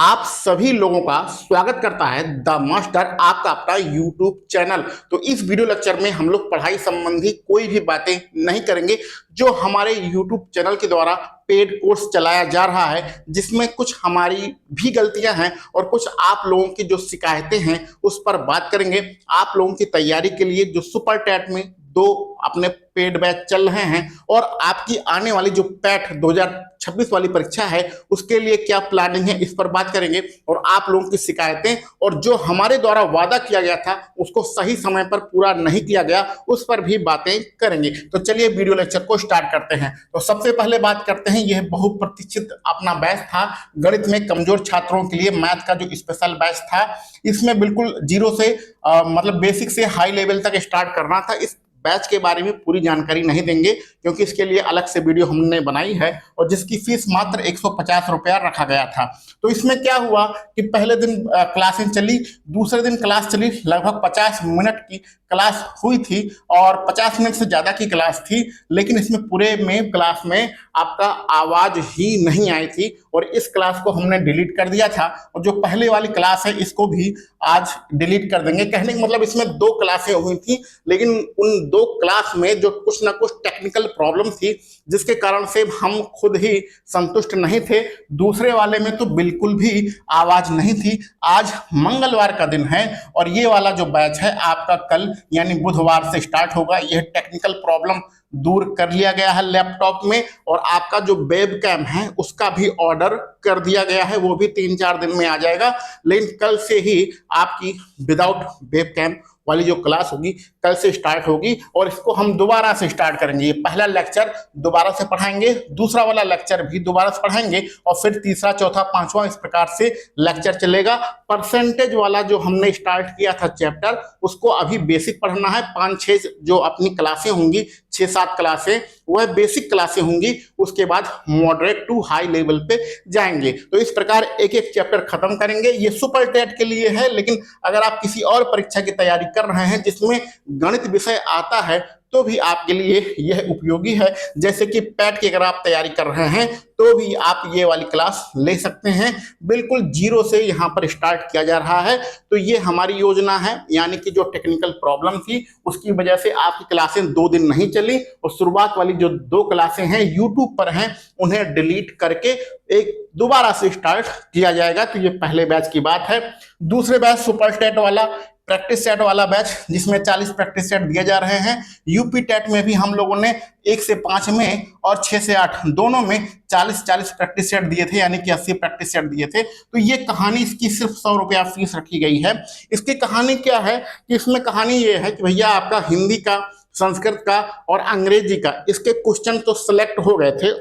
आप सभी लोगों का स्वागत करता है द मास्टर, आपका अपना यूट्यूब चैनल। तो इस वीडियो लेक्चर में हम लोग पढ़ाई संबंधी कोई भी बातें नहीं करेंगे। जो हमारे यूट्यूब चैनल के द्वारा पेड कोर्स चलाया जा रहा है, जिसमें कुछ हमारी भी गलतियां हैं और कुछ आप लोगों की जो शिकायतें हैं उस पर बात करेंगे। आप लोगों की तैयारी के लिए जो सुपर टैट में दो अपने पेड बैच चल रहे हैं और आपकी आने वाली जो पैट 2026 वाली परीक्षा है उसके लिए क्या प्लानिंग है, इस पर बात करेंगे। और आप लोगों की शिकायतें और जो हमारे द्वारा वादा किया गया था उसको सही समय पर पूरा नहीं किया गया, उस पर भी बातें करेंगे। तो चलिए वीडियो लेक्चर को स्टार्ट करते हैं। तो सबसे पहले बात करते हैं, यह बहुप्रतीक्षित अपना बैच था गणित में कमजोर छात्रों के लिए, मैथ का जो स्पेशल बैच था। इसमें बिल्कुल जीरो से मतलब बेसिक से हाई लेवल तक स्टार्ट करना था। इस बैच के बारे में पूरी जानकारी नहीं देंगे क्योंकि इसके लिए अलग से वीडियो हमने बनाई है और जिसकी फीस मात्र 150 रुपया रखा गया था। तो इसमें क्या हुआ कि पहले दिन क्लासें चली, दूसरे दिन क्लास चली, लगभग 50 मिनट की क्लास हुई थी और 50 मिनट से ज़्यादा की क्लास थी, लेकिन इसमें पूरे में क्लास में आपका आवाज़ ही नहीं आई थी और इस क्लास को हमने डिलीट कर दिया था। और जो पहले वाली क्लास है इसको भी आज डिलीट कर देंगे। कहने का मतलब इसमें दो क्लासें हुई थी, लेकिन उन दो क्लास में जो कुछ ना कुछ टेक्निकल प्रॉब्लम थी जिसके कारण से हम खुद ही संतुष्ट नहीं थे। दूसरे वाले में तो बिल्कुल भी आवाज नहीं थी। आज मंगलवार का दिन है और ये वाला जो बैच है आपका कल यानी बुधवार से स्टार्ट होगा। यह टेक्निकल प्रॉब्लम दूर कर लिया गया है लैपटॉप में और आपका जो वेब कैम है उसका भी ऑर्डर कर दिया गया है, वो भी 3-4 दिन में आ जाएगा। लेकिन कल से ही आपकी विदाउट वेब कैम वाली जो क्लास होगी कल से स्टार्ट होगी और इसको हम दोबारा से स्टार्ट करेंगे। ये पहला लेक्चर दोबारा से पढ़ाएंगे, दूसरा वाला लेक्चर भी दोबारा से पढ़ाएंगे और फिर तीसरा, चौथा, पांचवा इस प्रकार से लेक्चर चलेगा। परसेंटेज वाला जो हमने स्टार्ट किया था चैप्टर उसको अभी बेसिक पढ़ना है। 5-6 जो अपनी क्लासें होंगी, 6-7 क्लासें वह बेसिक क्लासें होंगी, उसके बाद मॉडरेट टू हाई लेवल पे जाएंगे। तो इस प्रकार एक एक चैप्टर खत्म करेंगे। ये सुपर टेट के लिए है, लेकिन अगर आप किसी और परीक्षा की तैयारी कर रहे हैं जिसमें गणित विषय आता है तो भी आपके लिए यह उपयोगी है। जैसे कि पैट की अगर आप तैयारी कर रहे हैं तो भी आप ये वाली क्लास ले सकते हैं। बिल्कुल जीरो से यहाँ पर स्टार्ट किया जा रहा है। तो ये हमारी योजना है, यानी कि जो टेक्निकल प्रॉब्लम थी उसकी वजह से आपकी क्लासें 2 दिन नहीं चली और शुरुआत वाली जो 2 क्लासें हैं यूट्यूब पर हैं उन्हें डिलीट करके एक दोबारा से स्टार्ट किया जाएगा। तो ये पहले बैच की बात है। दूसरे बैच सुपर टेट वाला, प्रैक्टिस सेट वाला बैच, जिसमें 40 प्रैक्टिस सेट दिए जा रहे हैं। यूपी टेट में भी हम लोगों ने 1 से 5 में और 6 से 8 दोनों में 40-40 प्रैक्टिस सेट दिए थे, यानी कि 80 प्रैक्टिस सेट दिए थे। तो ये कहानी इसकी सिर्फ 100 रुपया फीस रखी गई है। इसकी कहानी क्या है कि इसमें कहानी ये है कि भैया आपका हिंदी का, संस्कृत का और अंग्रेजी का इसके क्वेश्चन तो सिलेक्ट हो गए थे।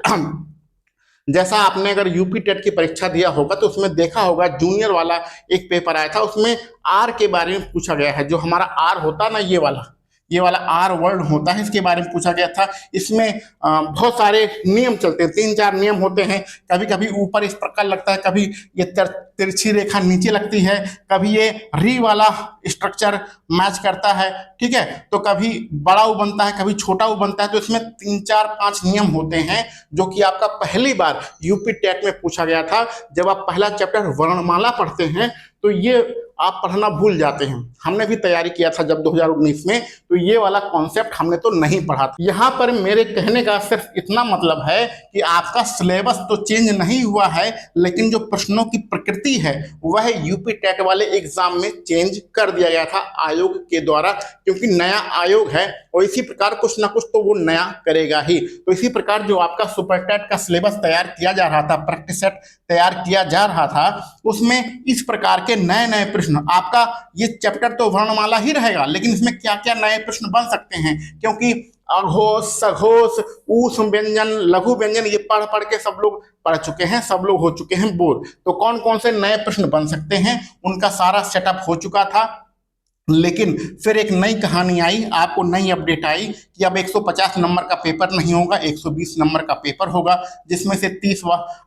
जैसा आपने अगर यूपी टेट की परीक्षा दिया होगा तो उसमें देखा होगा जूनियर वाला एक पेपर आया था, उसमें आर के बारे में पूछा गया है। जो हमारा आर होता है ना, ये वाला आर वर्ड होता है, इसके बारे में पूछा गया था। इसमें बहुत सारे नियम चलते हैं, 3-4 नियम होते हैं। कभी कभी ऊपर इस प्रकार लगता है, कभी ये तिरछी रेखा नीचे लगती है, कभी ये री वाला स्ट्रक्चर मैच करता है, ठीक है। तो कभी बड़ा u बनता है, कभी छोटा u बनता है। तो इसमें 3-4-5 नियम होते हैं जो कि आपका पहली बार यूपी टेट में पूछा गया था। जब आप पहला चैप्टर वर्णमाला पढ़ते हैं तो ये आप पढ़ना भूल जाते हैं। हमने भी तैयारी किया था जब 2019 में, तो ये वाला कॉन्सेप्ट हमने तो नहीं पढ़ा था। यहाँ पर मेरे कहने का सिर्फ इतना मतलब है कि आपका सिलेबस तो चेंज नहीं हुआ है, लेकिन जो प्रश्नों की प्रकृति है वह यूपी टेट वाले एग्जाम में चेंज कर दिया गया था आयोग के द्वारा, क्योंकि नया आयोग है और इसी प्रकार कुछ ना कुछ तो वो नया करेगा ही। तो इसी प्रकार जो आपका सुपर टेट का सिलेबस तैयार किया जा रहा था, प्रैक्टिस सेट तैयार किया जा रहा था, उसमें इस प्रकार के नए नए प्रश्न, आपका ये चैप्टर तो वर्णमाला ही रहेगा, लेकिन इसमें क्या क्या नए प्रश्न बन सकते हैं, क्योंकि अघोष, सघोष, ऊष् व्यंजन, लघु व्यंजन ये पढ़ पढ़ के सब लोग पढ़ चुके हैं, सब लोग हो चुके हैं बोर। तो कौन कौन से नए प्रश्न बन सकते हैं उनका सारा सेटअप हो चुका था। लेकिन फिर एक नई कहानी आई, आपको नई अपडेट आई कि अब 150 नंबर का पेपर नहीं होगा, 120 नंबर का पेपर होगा, जिसमें से 30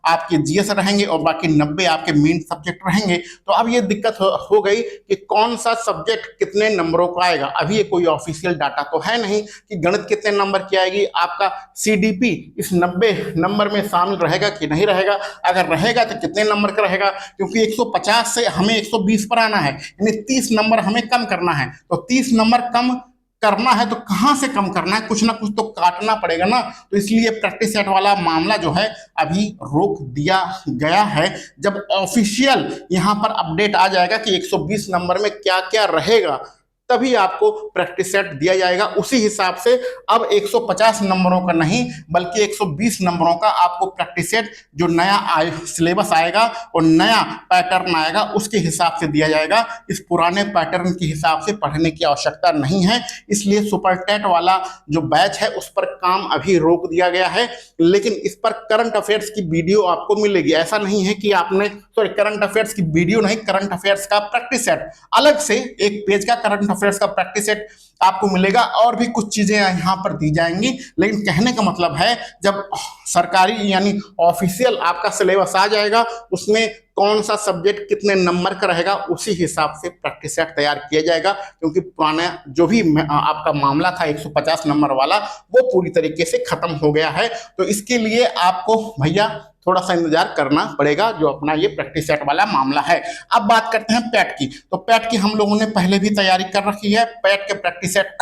आपके जीएस रहेंगे और बाकी 90 आपके मेन सब्जेक्ट रहेंगे। तो अब ये दिक्कत हो गई कि कौन सा सब्जेक्ट कितने नंबरों का आएगा। अभी ये कोई ऑफिशियल डाटा तो है नहीं कि गणित कितने नंबर की आएगी, आपका सीडीपी इस 90 नंबर में शामिल रहेगा कि नहीं रहेगा, अगर रहेगा तो कितने नंबर का रहेगा, क्योंकि 150 से हमें 120 पर आना है, यानी 30 नंबर हमें कम करना है। तो 30 नंबर कम करना है तो कहां से कम करना है, कुछ ना कुछ तो काटना पड़ेगा ना। तो इसलिए प्रैक्टिस सेट वाला मामला जो है अभी रोक दिया गया है। जब ऑफिशियल यहां पर अपडेट आ जाएगा कि 120 नंबर में क्या क्या रहेगा, तभी आपको प्रैक्टिस सेट दिया जाएगा। उसी हिसाब से अब 150 नंबरों का नहीं बल्कि 120 नंबरों का आपको प्रैक्टिस सेट जो नया सिलेबस आएगा और नया पैटर्न आएगा उसके हिसाब से दिया जाएगा। इस पुराने पैटर्न के हिसाब से पढ़ने की आवश्यकता नहीं है, इसलिए सुपर टेट वाला जो बैच है उस पर काम अभी रोक दिया गया है। लेकिन इस पर करंट अफेयर्स की वीडियो आपको मिलेगी। ऐसा नहीं है कि आपने करंट अफेयर्स की वीडियो नहीं, करंट अफेयर्स का प्रैक्टिस सेट अलग से एक पेज का करंट अफेयर्स का प्रैक्टिस सेट आपको मिलेगा और भी कुछ चीजें यहां पर दी जाएंगी। लेकिन कहने का मतलब है जब सरकारी यानी ऑफिशियल आपका सिलेबस आ जाएगा उसमें कौन सा सब्जेक्ट कितने नंबर का रहेगा उसी हिसाब से प्रैक्टिस सेट तैयार किया जाएगा। क्योंकि पुराना जो भी आपका मामला था 150 नंबर वाला वो पूरी तरीके से खत्म हो गया है। तो इसके लिए आपको भैया थोड़ा सा इंतजार करना पड़ेगा, जो अपना ये प्रैक्टिस सेट वाला मामला है। अब बात करते हैं पैट की। तो पैट की हम लोगों ने पहले भी तैयारी कर रखी है, पैट के प्रैक्टिस सेट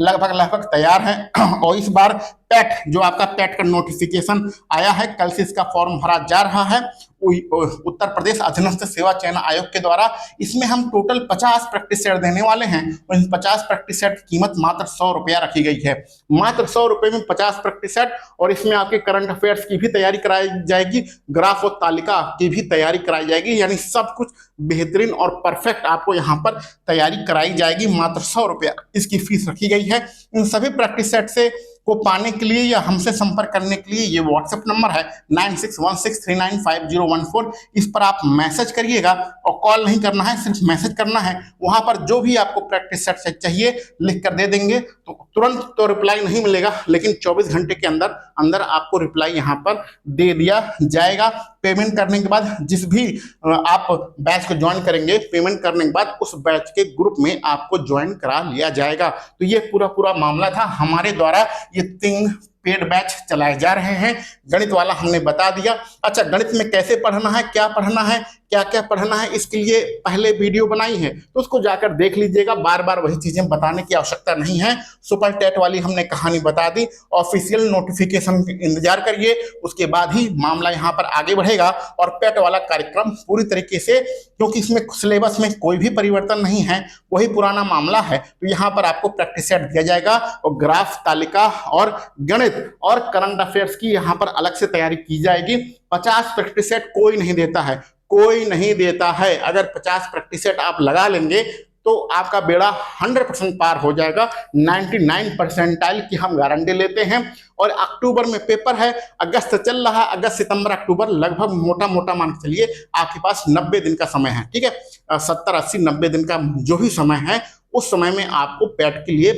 लगभग तैयार है। और इस बार पैट जो आपका पैट का नोटिफिकेशन आया है, कल से इसका फॉर्म भरा जा रहा है उत्तर प्रदेश अधीनस्थ सेवा चयन आयोग के द्वारा। इसमें हम टोटल 50 प्रैक्टिस सेट देने वाले हैं और इन 50 प्रैक्टिस सेट की कीमत मात्र 100 रुपया रखी गई है। मात्र 100 रुपए में 50 प्रैक्टिस सेट, और इसमें आपके करंट अफेयर्स की भी तैयारी कराई जाएगी, ग्राफ और तालिका की भी तैयारी कराई जाएगी, यानी सब कुछ बेहतरीन और परफेक्ट आपको यहाँ पर तैयारी कराई जाएगी। मात्र 100 रुपया इसकी फीस रखी गई है। इन सभी प्रैक्टिस सेट से को पाने के लिए या हमसे संपर्क करने के लिए ये व्हाट्सएप नंबर है 9616395014। इस पर आप मैसेज करिएगा और कॉल नहीं करना है, सिर्फ मैसेज करना है। वहां पर जो भी आपको प्रैक्टिस सेट चाहिए लिख कर दे देंगे। तो तुरंत तो रिप्लाई नहीं मिलेगा, लेकिन 24 घंटे के अंदर अंदर आपको रिप्लाई यहाँ पर दे दिया जाएगा। पेमेंट करने के बाद जिस भी आप बैच को ज्वाइन करेंगे, पेमेंट करने के बाद उस बैच के ग्रुप में आपको ज्वाइन करा लिया जाएगा। तो ये पूरा मामला था हमारे द्वारा। ये 3 पेड बैच चलाए जा रहे हैं। गणित वाला हमने बता दिया। अच्छा, गणित में कैसे पढ़ना है, क्या पढ़ना है, क्या क्या पढ़ना है, इसके लिए पहले वीडियो बनाई है तो उसको जाकर देख लीजिएगा। बार बार वही चीजें बताने की आवश्यकता नहीं है। सुपर टेट वाली हमने कहानी बता दी। ऑफिशियल नोटिफिकेशन इंतजार करिए, उसके बाद ही मामला यहाँ पर आगे बढ़ेगा। और पेट वाला कार्यक्रम पूरी तरीके से, क्योंकि इसमें सिलेबस में कोई भी परिवर्तन नहीं है, वही पुराना मामला है, तो यहाँ पर आपको प्रैक्टिस सेट दिया जाएगा और ग्राफ, तालिका और गणित और करंट अफेयर्स की यहाँ पर अलग से तैयारी की जाएगी। 50 प्रैक्टिस सेट कोई नहीं देता है, कोई नहीं देता है। अगर 50 प्रैक्टिस सेट आप लगा लेंगे तो आपका बेड़ा 100% पार हो जाएगा। 99 परसेंटाइल की हम गारंटी लेते हैं। और अक्टूबर में पेपर है, अगस्त चल रहा है, अगस्त सितंबर अक्टूबर, लगभग मोटा मान के चलिए आपके पास 90 दिन का समय है। ठीक है, 70 80 90 दिन का जो भी समय है, उस समय में आपको पैट के लिए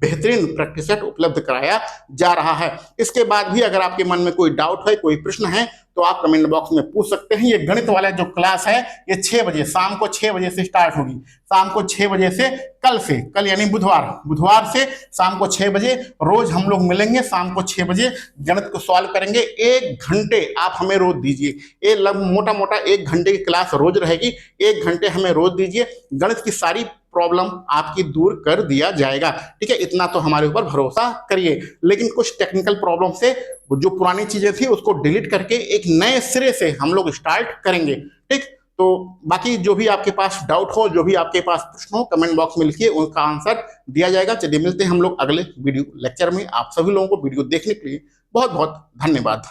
बेहतरीन प्रैक्टिस सेट उपलब्ध कराया जा रहा है। इसके बाद भी अगर आपके मन में कोई डाउट है, कोई प्रश्न है, तो आप कमेंट बॉक्स में पूछ सकते हैं। ये गणित वाला जो क्लास है ये 6 बजे, शाम को 6 बजे से स्टार्ट होगी। शाम को 6 बजे से कल यानी बुधवार से शाम को 6 बजे रोज हम लोग मिलेंगे। शाम को 6 बजे गणित को सॉल्व करेंगे। 1 घंटे आप हमें रोज दीजिए। ये मोटा 1 घंटे की क्लास रोज रहेगी। 1 घंटे हमें रोज दीजिए, गणित की सारी प्रॉब्लम आपकी दूर कर दिया जाएगा। ठीक है, इतना तो हमारे ऊपर भरोसा करिए। लेकिन कुछ टेक्निकल प्रॉब्लम से जो पुरानी चीजें थी उसको डिलीट करके एक नए सिरे से हम लोग स्टार्ट करेंगे। ठीक, तो बाकी जो भी आपके पास डाउट हो, जो भी आपके पास प्रश्न हो, कमेंट बॉक्स में लिखिए, उनका आंसर दिया जाएगा। चलिए मिलते हैं हम लोग अगले वीडियो लेक्चर में। आप सभी लोगों को वीडियो देखने के लिए बहुत बहुत धन्यवाद।